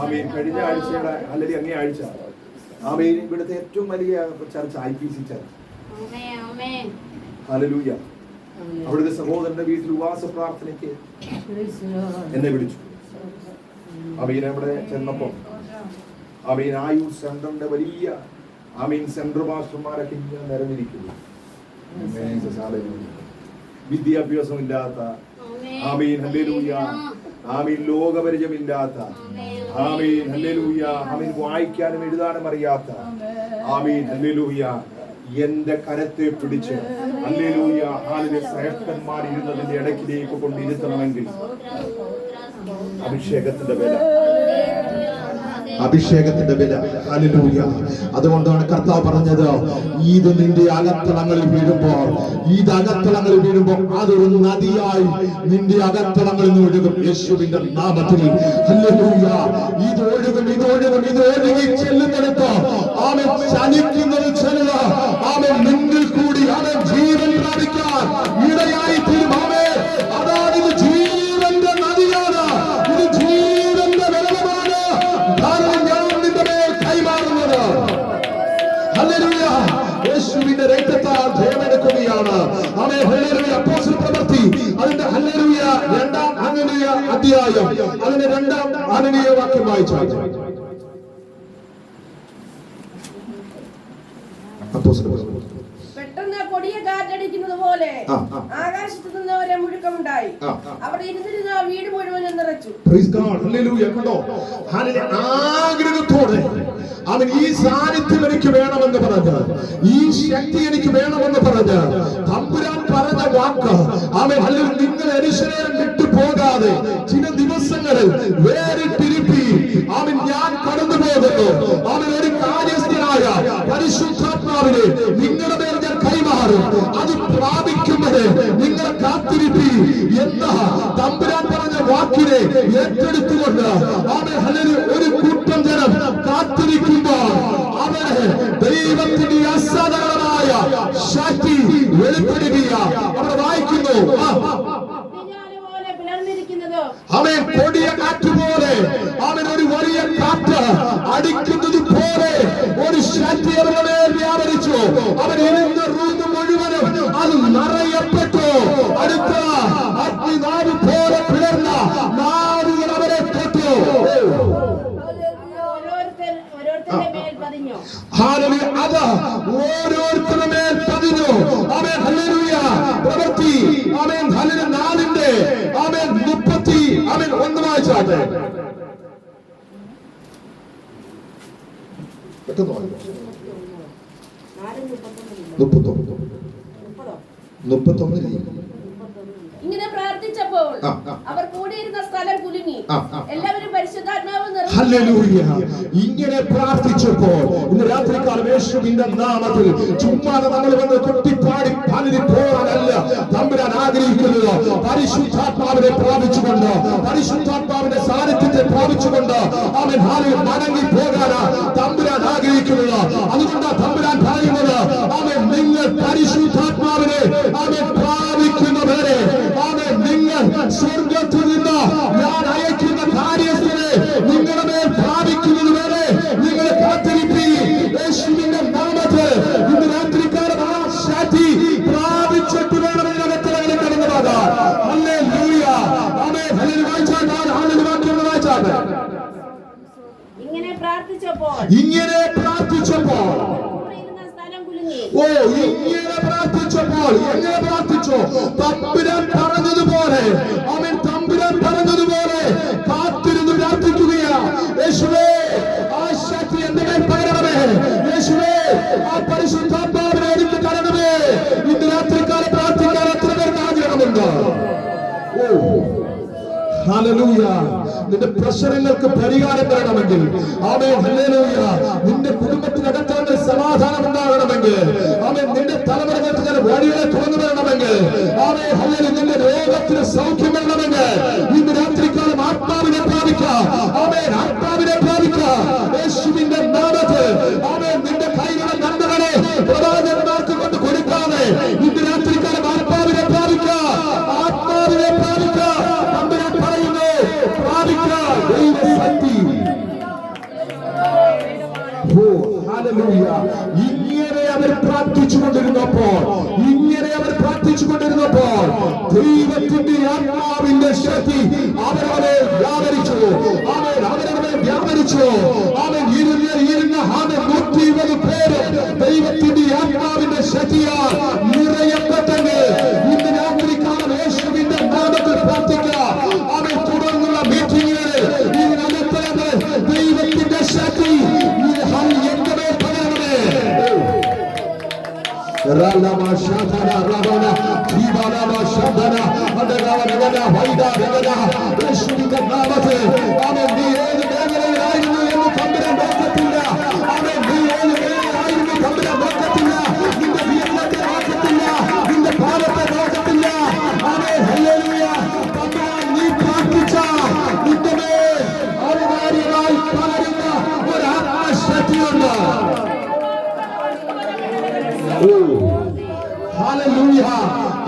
ആമേൻ. കഴിഞ്ഞ ആഴ്ചയുടെ അല്ലെങ്കിൽ അങ്ങേ ആഴ്ച ആമേൻ ഇവിടുത്തെ ഏറ്റവും വലിയ ചർച്ച IPC ചർച്ച. ഹല്ലേലൂയ. അവിടുത്തെ സഹോദരന്റെ വീട്ടിൽ ഉപവാസ പ്രാർത്ഥനയ്ക്ക് എന്നെ വിളിച്ചു. ആമേൻ. അവിടെ ചെന്നപ്പോൾ ആമേൻ ആയുഷ് സെന്ററിന്റെ വലിയ ആമേൻ സെന്റർ മാസ്റ്റർമാരൊക്കെ ഇങ്ങനെ നിരന്നിരിക്കുന്നു. വിദ്യാഭ്യാസം ഇല്ലാത്ത ആമേൻ ഹല്ലേലൂയ ആമേൻ ലോകപരിചയമില്ലാത്ത ആമേൻ ഹല്ലേലൂയ ആമേൻ വായിക്കാനും എഴുതാനും അറിയാത്ത ആമേൻ ഹല്ലേലൂയ എന്റെ കരത്തെ പിടിച്ച് ഹല്ലേലൂയ ആളിലെ ശ്രേഷ്ഠന്മാർ ഇരുന്നതിന്റെ ഇടയ്ക്കിലേക്ക് കൊണ്ടിരുത്തണമെങ്കിൽ അഭിഷേകത്തിന്റെ വില ഹല്ലേലൂയ. അതുകൊണ്ടാണ് കർത്താവ് പറഞ്ഞത് ഇത് നിന്റെ അകത്തളങ്ങളിൽ വീഴുമ്പോൾ അതൊരു നദിയായി നിന്റെ അകത്തളങ്ങളിൽ നിന്ന് ഒഴുകും യേശുവിന്റെ നാമത്തിൽ. ഹല്ലേലൂയ. ഇത് ഒഴുകി ചെല്ലുന്നിടത്ത് ആമേൻ ചലിക്കുന്നത് ചിലത് ആമേൻ നിന്നിൽ കൂടി ആമേൻ ജീവൻ പ്രാപിക്കാൻ ഇടയായി തീരും. ആമേൻ. അതാണ് ഇത് ജീവന്റെ നദിയാണ്. ഇത് ജീവന്റെ വെള്ളമാണ്. കാരണം ഞാൻ നിന്റെ മേൽ കൈമാറുന്നത് ഹല്ലേലൂയ യേശുവിന്റെ രക്തത്താൽ ജയമെടുക്കുകയാണ്. ആമേൻ. ഹല്ലേലൂയ. അപ്പോസ്തല പ്രവൃത്തി അതിന്റെ ഹല്ലേലൂയ 2-ാം ഹല്ലേലൂയ അധ്യായം അതിന്റെ 2-ാം ഹല്ലേലൂയ വാക്യം വായിച്ചാൽ പെട്ടെന്ന് കൊടിയ കാറ്റടിക്കുന്നത് പോലെ ആകാശത്ത് നിന്ന് ഒരു മുഴക്കമുണ്ടായി. അവർ ഇരുന്നിരുന്ന വീട് മുഴുവനും നിറച്ചു. ആഗ്രഹത്തോടെ അവൻ ഈ സാന്നിധ്യം എനിക്ക് വേണമെന്ന് പറഞ്ഞ് ഈ ശക്തി എനിക്ക് വേണമെന്ന് പറഞ്ഞ് തമ്പുരാൻ പറഞ്ഞ വാക്ക് അവൻ അല്ലെങ്കിൽ നിങ്ങൾ യെരൂശലേം വിട്ടു പോകാതെ ചില ദിവസങ്ങളിൽ വേറിട്ടിരിപ്പി അവൻ ഞാൻ കടന്നു പോകുന്നു. അവൻ ഒരു കാര്യസ്ഥനായ പരിശുദ്ധാത്മാവിനെ നിങ്ങളുടെ മേൽ ഞാൻ കൈമാറും. അത് പ്രാപിക്കുമ്പോൾ നിങ്ങൾ കാത്തിരിപ്പി എന്ന തമ്പുരാൻ പറഞ്ഞ വാക്കിനെ ഏറ്റെടുത്തുകൊണ്ട് അവൻ ഒരു കൂട്ടം ജനം കാത്തിരിക്കുമ്പോൾ അവന് ദൈവത്തിന്റെ അസാധാരണമായ ശക്തി വെളിപ്പെടുക. അവിടെ വായിക്കുന്നു അവൻ കൊടിയ കാറ്റ് പോലെ അവൻ ഒരു വലിയ കാറ്റ് അടിക്കുന്നത് പോലെ ഒരു ശക്തി അവരുടെ വ്യാപരിച്ചു. അവൻ ഇരുന്ന റൂം മുഴുവനും അത് നിറയപ്പെട്ടു. അടുത്ത അഗ്നിനാവ് പോലെ പിളർന്ന നാവുകൾ അവരെ തൊട്ടു. അത് ഓരോരുത്തരുടെ മേൽ പതിഞ്ഞു. ആമേൻ. ഹല്ലേലൂയ. പ്രവൃത്തി ആമേൻ ഹല്ലേലൂയ 4-ന്റെ ആമേൻ 30 ആമേൻ 1 വായിച്ചാട്ടെ. പെട്ടെന്ന് വായിക്കാം. 39 ഇങ്ങനെ പ്രാർത്ഥിച്ചപ്പോൾ അവർ കൂടിയിരുന്ന സ്ഥലം കുലുങ്ങി. എല്ലാവരും പരിശുദ്ധാത്മാവ് നിറഞ്ഞു. ഹല്ലേലൂയ. ഇങ്ങനെ പ്രാർത്ഥിച്ചപ്പോൾ ഇന്ന് രാത്രികാലം യേശുവിന്റെ നാമത്തിൽ ചുമ്മാതെ നമ്മൾ വന്ന് കൊട്ടിപ്പാടി പലരി പോകാനല്ല തമ്പുരാൻ ആഗ്രഹിക്കുന്നത്. പരിശുദ്ധാത്മാവിനെ പ്രാപിച്ചുകൊണ്ട് പരിശുദ്ധാത്മാവിന്റെ സാന്നിധ്യത്തെ പ്രാപിച്ചുകൊണ്ട് അവൻ ഹാലിൽ മടങ്ങി പോകാനാ തമ്പുരാൻ ആഗ്രഹിക്കുന്നത്. അതുകൊണ്ടാണ് തമ്പുരാൻ പറയുന്നത് അവൻ നിങ്ങൾ പരിശുദ്ധാത്മാവിനെ അവൻ പ്രാപിക്കുന്നവരെ അവൻ നിങ്ങൾ സ്വർഗത്തിൽ നിന്ന് ഞാൻ അയക്കുന്ന കാര്യസ്ഥനെ നിങ്ങളുടെ മേൽ പ്രാപിക്കുന്നത് വരെ നിങ്ങൾ കാത്തിരിപ്പി. യേശുവിന്റെ നാമത്തിൽ ഇന്ന് രാത്രിക്കാലം ആ ശക്തി പ്രാപിച്ചിട്ട് വേണം ഇതിനകത്തിറങ്ങി കടന്നു പോകാൻ. ഹല്ലേലൂയ. ആമേൻ. ഹല്ലേലൂയ. വായിച്ചാട്ടെ. ഹല്ലേലൂയ. വാക്യം വായിച്ചാട്ടെ. ഇങ്ങനെ പ്രാർത്ഥിച്ചപ്പോൾ ഇങ്ങനെ ഇങ്ങനെ പ്രാർത്ഥിച്ചപ്പോൾ എങ്ങനെ പ്രാർത്ഥിച്ചോ? തമ്പുരാൻ പറഞ്ഞതുപോലെ, അവൻ തമ്പുരാൻ പറഞ്ഞതുപോലെ കാത്തിരുന്നു പ്രാർത്ഥിക്കുകയാ. യേശുവേ, ആ ശക്തി എന്റെ മേൽ പകരണമേ. യേശുവേ, ആ പരിശുദ്ധാത്മാവിനെ എനിക്ക് തരണമേ. ഇന്ന് രാത്രിക്കാലം പ്രാർത്ഥിക്കാൻ എത്ര പേർക്ക് ആഗ്രഹമുണ്ട്? ഹല്ലേലൂയ. നിന്റെ പ്രശ്നങ്ങൾക്ക് പരിഹാരം തരണമെങ്കിൽ, ആമേൻ, ഹല്ലേലൂയ, നിന്റെ കുടുംബത്തിനകത്ത് സമാധാനം ഉണ്ടാകണമെങ്കിൽ, ആമേൻ, നിന്റെ തലമുറകൾക്ക് വഴികളെ തുറന്നു വരണമെങ്കിൽ, ആമേൻ, ഹല്ലേലൂയ, നിന്റെ രോഗത്തിന് സൗഖ്യം വരണമെങ്കിൽ ഇന്ന് രാത്രിക്കാലം ആത്മാവിനെ പ്രാപിക്കാം. ആമേൻ, ആത്മാവിനെ പ്രാപിക്കാം യേശുവിന്റെ നാമത്തിൽ. ആമേൻ, നിന്റെ കൈകളെ നന്മകളെ പ്രവാചകന്മാർക്ക് കൊണ്ട് കൊടുക്കാതെ ഇന്ന് രാത്രിക്കാലം ആത്മാവിനെ പ്രാപിക്കാം. ആത്മാവിനെ പ്രാപിക്കാം. തമ്പുരാൻ പറയുന്നു, പ്രാപിക്കാം ദൈവശക്തി. ഇങ്ങനെ അവർ പ്രാർത്ഥിച്ചുകൊണ്ടിരുന്നപ്പോൾ ദൈവത്തിന്റെ ആത്മാവിന്റെ ശക്തി അവരവരെ വ്യാപരിച്ചു. അവരവരെ വ്യാപരിച്ചു. അവൻ ഇരുന്ന 120 പേര് ദൈവത്തിന്റെ ആത്മാവിന്റെ ശക്തിയാൽ നിറയപ്പെട്ടെങ്കിൽ ഇന്ന് രാത്രിക്കാലം യേശുവിന്റെ നാമത്തിൽ പ്രാർത്ഥിക്കാം. അവൻ തുടർന്നുള്ള മീറ്റിങ്ങുകളിൽ ഇതിനകത്ത് ദൈവത്തിന്റെ ശക്തി യേശുവിന്റെ നാമത്തിൽ അവൻ നീ ഏത് മേഖലയിലായിരുന്നു എന്ന് തമ്പുരാൻ നോക്കത്തില്ല. അവൻ നീ ഏത് മേഖലയിലായിരുന്നു തമ്പുരാൻ നോക്കത്തില്ല. നിന്റെ വീട്ടിലത്തെ നോക്കത്തില്ല, നിന്റെ പാലത്തെ നോക്കത്തില്ല. അവൻ ഹല്ലേലൂയ, തമ്പുരാൻ നീ പ്രാർത്ഥിച്ച നിന്റെ മേൽ അനിവാര്യമായി പകരുന്ന ഒരു ആത്മശക്തിയുണ്ട്. ഹല്ലേലൂയ.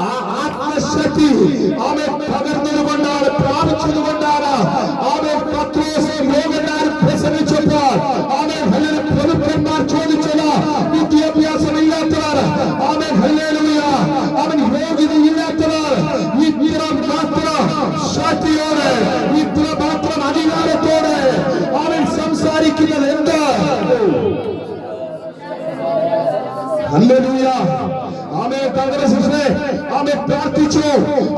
ആ ആത്മശക്തി അവൻ പകർന്നതുകൊണ്ടാണ്, പ്രാപിച്ചതുകൊണ്ടാണ് അവൻ പത്രോസ് യോഗനാഥൻ പ്രസംഗിച്ചപ്പോൾ അവൻ പ്രഭുക്കന്മാർ ചോദിച്ചത് വിദ്യാഭ്യാസമില്ലാത്തവർ, അവൻ ഹല്ലേലൂയ, അവൻ യോഗ്യതയില്ലാത്തവർ ഇത്ര മാത്രം ശക്തിയോടെ, ഇത്ര മാത്രം അധികാരത്തോടെ അവൻ സംസാരിക്കുന്നത് എന്ത്? ഹല്ലേലൂയ. ആമേൻ. തകരശിഷ്ണേ, ആമേൻ, പ്രാർത്ഥിച്ചു.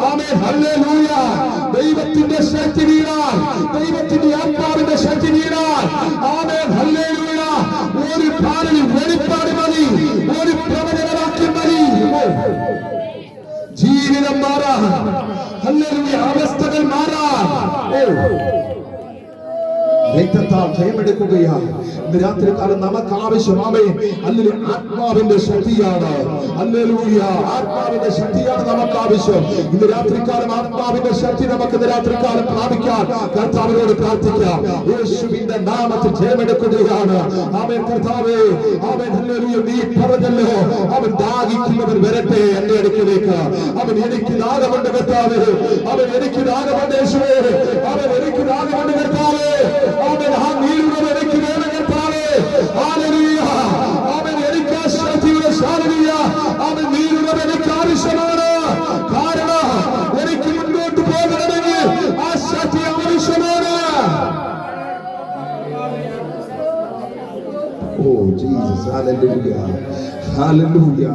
ആമേൻ, ഹല്ലേലൂയ. ദൈവത്തിന്റെ ശക്തി വീണാൽ, ദൈവത്തിന്റെ ആത്മാവിന്റെ ശക്തി വീണാൽ, ആമേൻ, ഹല്ലേലൂയ, ഒരു പാലിൽ വെളിപ്പാട് മതി, ഒരു പ്രവചനവാക്യം മതി. ജീവിതം മാറാൻ, ഹല്ലേലൂയ, അവസ്ഥകൾ മാറാൻ രക്തത്താൽ ജയമെടുക്കുകയാണ്. ഇന്ന് രാത്രികാലം നമുക്ക് ആവശ്യം, ആമേൻ, ഹല്ലേലൂയ, ആത്മാവിന്റെ ശക്തിയാണ്. ഹല്ലേലൂയ, ആത്മാവിന്റെ ശക്തിയാണ് നമുക്ക് ആവശ്യം. ഇന്ന് രാത്രികാലം ആത്മാവിന്റെ ശക്തി നമുക്ക് ഇന്ന് രാത്രികാലം പ്രാപിക്കാൻ കർത്താവിനോട് പ്രാർത്ഥിക്കാം. യേശുവിന്റെ നാമത്തിൽ ജയമെടുക്കുകയാണ്. ആമേൻ. കർത്താവേ, ആമേൻ, ഹല്ലേലൂയ, നീ പറഞ്ഞല്ലോ, അവൻ ദാഹിക്കുന്നവൻ വരട്ടെ എന്റെ അടുക്കിലേക്ക്. അവൻ എനിക്ക് ദാഹമുണ്ട് കർത്താവേ, അവൻ എനിക്ക് ദാഹമുണ്ട് യേശുവേ, അവൻ എനിക്ക് ദാഹമുണ്ട് കർത്താവേ. അവൻ ആ നീരുറവ് എനിക്ക് വേണം കർത്താവേ. ഹല്ലേലൂയ. അവൻ എനിക്ക് ആ ശക്തിയുടെ ഹല്ലേലൂയ, അവൻ നീരുറവ് എനിക്ക് ആവശ്യമാണ്. കാരണം എനിക്ക് മുന്നോട്ട് പോകണമെങ്കിൽ ആ ശക്തി ആവശ്യമാണ്. Oh Jesus, hallelujah, hallelujah.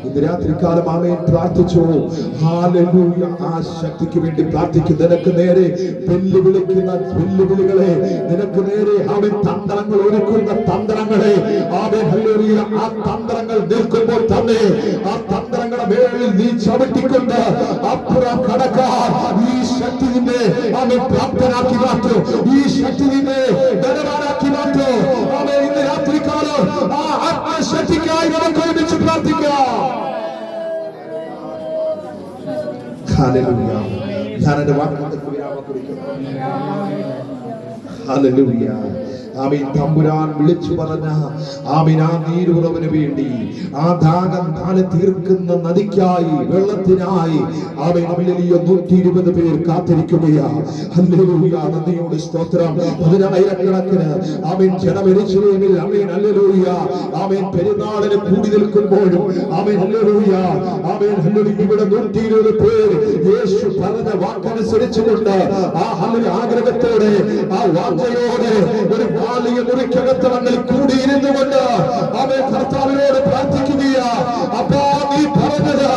ഇന്ന് രാത്രികാലം ആമേൻ പ്രാർത്ഥിച്ചു. ഹല്ലേലൂയ. ആ ശക്തിക്ക് വേണ്ടി പ്രാർത്ഥിക്കും. നിനക്ക് നേരെ വെല്ലുവിളിക്കുന്ന വെല്ലുവിളികളെ, നിനക്ക് നേരെ ആമേൻ തന്ത്രങ്ങൾ ഒരുക്കുന്ന തന്ത്രങ്ങളെ, ആമേൻ, ഹല്ലേലൂയ, ആ തന്ത്രങ്ങൾ നിൽക്കുമ്പോൾ തന്നെ ആ തന്ത്രങ്ങളുടെ മേളിൽ നീ ചവിട്ടിക്കൊണ്ട് അപ്പുറം കടക്കാൻ ഈ ശക്തി നിന്നെ ആമേൻ പ്രാപ്തനാക്കി മാറ്റും. ഈ ശക്തി നിന്നെ ധനവാനാക്കി മാറ്റും. ആമേൻ. ഇന്ന് രാത്രികാലം ആ ആത്മശക്തിക്കായി നമുക്ക് ഒരുമിച്ച് പ്രാർത്ഥിക്കാം. ഹല്ലേലൂയ. ഞാൻ എന്റെ വാക്കുകൾക്ക് വിരാമം കുറിക്കുന്നു. ഹല്ലേലൂയ. ആമീൻ. തമ്പുരാൻ വിളിച്ചു പറഞ്ഞ ആമീൻ ആ നീരുറവിന് വേണ്ടി, ആ ദാഹം തീർക്കുന്ന നദിക്കായി, വെള്ളത്തിനായി ആമീൻ ഹല്ലേലൂയ 120 പേർ കാത്തിരിക്കുകയാണ്. ഹല്ലേലൂയ. നന്ദിയോട് സ്തോത്രം. 10,000കണക്കിന് ആമീൻ ജനം യെരൂശലേമിൽ ആമീൻ ഹല്ലേലൂയ ആമീൻ പെരുന്നാളിന് കൂടി നിൽക്കുമ്പോഴും ആമീൻ ഹല്ലേലൂയ ആമീൻ ഹല്ലേലൂയ ഇവിടെ 120 പേർ യേശു പറഞ്ഞ വാക്കനുസരിച്ചുകൊണ്ട് ആ ഹല്ലേലൂയ ആഗ്രഹത്തോടെ, ആ വാഞ്ചയോടെ, ഒരു ആലയ മുറിക്കകത്ത് വന്നിൽ കൂടിയിരുന്നു കൊണ്ട് അവൻ കർത്താവിനോട് പ്രാർത്ഥിക്കുകയാ. അപ്പാ നീ പറഞ്ഞത്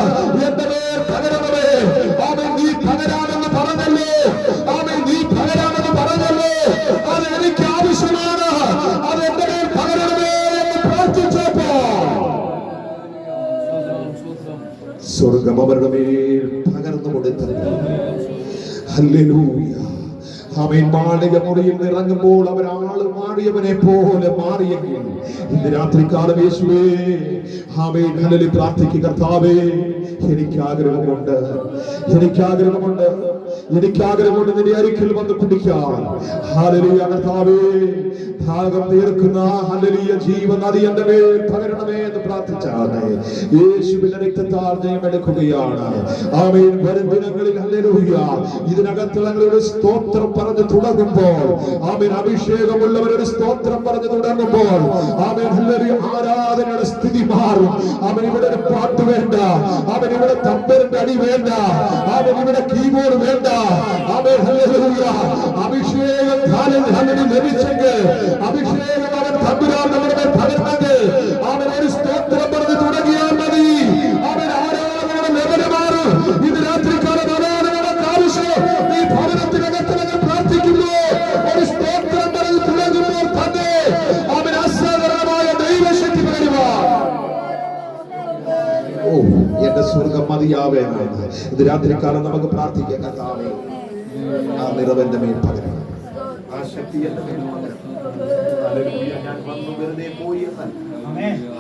എന്റെ മേൽ പകരണമേ. അവൻ നീ പകരാമെന്ന് പറഞ്ഞല്ലോ. അവൻ നീ പകരാമെന്ന് പറഞ്ഞല്ലോ. അത് എനിക്ക് ആവശ്യമാണ്. അത് എന്റെ മേൽ പകരണമേ എന്ന് പ്രാർത്ഥിച്ചപ്പോ സ്വർഗം അവരുടെ മേൽ പകർന്നു കൊടുത്തത്. ഹല്ലേലൂയ. ആമേൻ. മാളിക മുറിയിൽ ഇറങ്ങുമ്പോൾ അവരാള് മാറിയവനെ പോലെ മാറിയെങ്കിൽ ഇന്ന് രാത്രികാലം യേശുവേ ആമേൻ ഹല്ലേലൂയ പ്രാർത്ഥിക്കുക. കർത്താവേ എനിക്ക് ആഗ്രഹമുണ്ട്, എനിക്ക് ആഗ്രഹമുണ്ട്, എനിക്ക് ആഗ്രഹമുണ്ട് നിന്റെ അരികിൽ വന്ന് കുടിക്കാൻ. ഹല്ലേലൂയ. കർത്താവേ ദാഹം തീർക്കുന്ന ഹല്ലേലൂയ ജീവനദി എന്റെ മേൽ പകരണമേ എന്ന് പ്രാർത്ഥിച്ചാണ്. യേശുവിന്റെ രക്തത്താൽ ജയമെടുക്കുകയാണ്. ആമേൻ. വരും ദിനങ്ങളിൽ ഹല്ലേലൂയ ഇതിനകത്തുള്ളവരുടെ സ്തോത്രം പറഞ്ഞു തുടങ്ങുമ്പോൾ, ആമേൻ അഭിഷേകമുള്ളവരുടെ സ്തോത്രം പറഞ്ഞു തുടങ്ങുമ്പോൾ, ആമേൻ ഹല്ലേലൂയ ആരാധനയുടെ സ്ഥിതി മാറും. അവൻ ഇവിടെ ഒരു പാട്ട് വേണ്ട, അവൻ ഇവിടെ തമ്പരിന്റെ അടി വേണ്ട, അവൻ ഇവിടെ കീബോർഡ് വേണ്ട. ആമേൻ ഹല്ലേലൂയ അഭിഷേകം ഹല്ലേലൂയ ലഭിച്ചെങ്കിൽ, അഭിഷേകം അവൻ തമ്പുരാൻ നമ്മുടെ മേൽ പകർന്നെങ്കിൽ, അവൻ ഒരു സ്തോത്രം പറഞ്ഞു തുടങ്ങിയാൽ മതി. അവൻ ആരാധനയുടെ ലെവല് മാറും. ഇത് രാത്രികാലം ആരാധനയുടെ ആവശ്യം. നീ ഭവനത്തിനകത്ത് പ്രാർത്ഥിക്കുന്നു, ഒരു സ്തോത്രം പറഞ്ഞു തുടങ്ങുമ്പോൾ തന്നെ അവൻ അസാധാരണമായ ദൈവശക്തി വരുവാൻ. ഓ എന്റെ സ്വർഗം മതിയാവേണ്ടത്. ഇത് രാത്രികാലം നമുക്ക് പ്രാർത്ഥിക്കാം. കർത്താവേ ആ നിറവെന്റെ മേൽ പകരണം, ആ ശക്തി എന്റെ മേൽ പകരണം. ഹല്ലേലൂയ. ഞാൻ വന്നു വെറുതെ പോയി എന്നല്ല.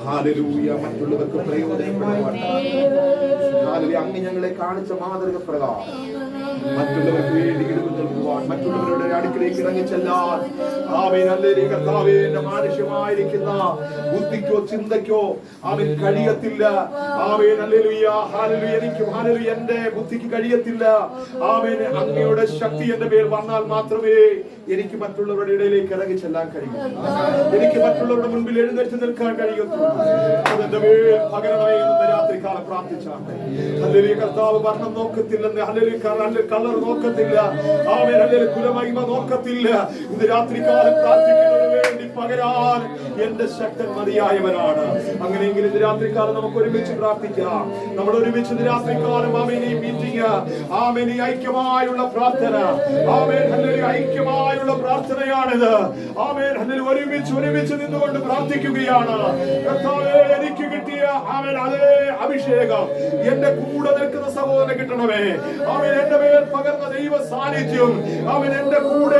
ഹല്ലേലൂയ. മറ്റുള്ളവർക്ക് പ്രയോജനപ്പെടുവാൻ ഹല്ലേലൂയ അങ്ങ് ഞങ്ങളെ കാണിച്ച മാതൃക പ്രകാരം മറ്റുള്ളവർക്ക് വേണ്ടി കിടന്നു നൽകുവാൻ, മറ്റുള്ളവരുടെ അടുക്കിലേക്ക് ഇറങ്ങി ചെല്ലാൻ ആമേൻ ഹല്ലേലൂയ. കർത്താവേ എന്റെ മാനുഷ്യമായിരിക്കുന്ന ബുദ്ധിക്കോ ചിന്തയ്ക്കോ അവൻ കഴിയത്തില്ല. Amen hallelujah. ഹല്ലേലൂയ. എനിക്കും ഹല്ലേലൂയ എന്റെ ബുദ്ധിക്ക് കഴിയത്തില്ല. ആമേൻ അങ്ങയുടെ ശക്തി എന്റെ മേൽ വന്നാൽ മാത്രമേ എനിക്ക് മറ്റുള്ളവരുടെ ഇടയിലേക്ക് ഇറങ്ങി ചെല്ലാൻ കഴിയൂ. എനിക്ക് മറ്റുള്ളവരുടെ മുൻപിൽ എഴുന്നേറ്റ് നിൽക്കാൻ കഴിയത്തുള്ളൂ. അതെന്റെ മേൽ പകരണമേ എന്ന് രാത്രികാലം പ്രാർത്ഥിച്ചാണ്. ഹല്ലേലൂയ. കർത്താവ് വർണ്ണം നോക്കത്തില്ലെന്ന്, ഹല്ലേലൂയ കളർ നോക്കത്തില്ല, ആമേൻ ഹല്ലേലൂയ കുലമഹിമ നോക്കത്തില്ല. ഇന്ന് രാത്രികാലം പ്രാർത്ഥിക്കുന്നതിന് വേണ്ടി പകരാൻ എന്റെ ശക്തൻ മതിയായവനാണ്. അങ്ങനെയെങ്കിൽ ഇന്ന് രാത്രികാലം നമുക്ക് ഒരുമിച്ച് പ്രാർത്ഥിക്കാം. നമ്മൾ ഒരുമിച്ച് ഇന്ന് രാത്രികാലം ആമേൻ ഈ മീറ്റിംഗ്, ആമേൻ ഈ ഐക്യമായുള്ള പ്രാർത്ഥന, ആമേൻ ഹല്ലേലൂയ ഐക്യമായുള്ള പ്രാർത്ഥനയാണിത്. ആമേൻ ഹല്ലേലൂയ ഒരുമിച്ച് നിന്നുകൊണ്ട് പ്രാർത്ഥിക്കുകയാണ്. കർത്താവേ എനിക്ക് കിട്ടിയ ആമേൻ അതേ അഭിഷേകം എന്റെ കൂടെ നിൽക്കുന്ന സഹോദരന് കിട്ടണമേ. ആമേൻ എന്റെ മേൽ പകർന്ന ദൈവ സാന്നിധ്യം അവൻ എന്റെ കൂടെ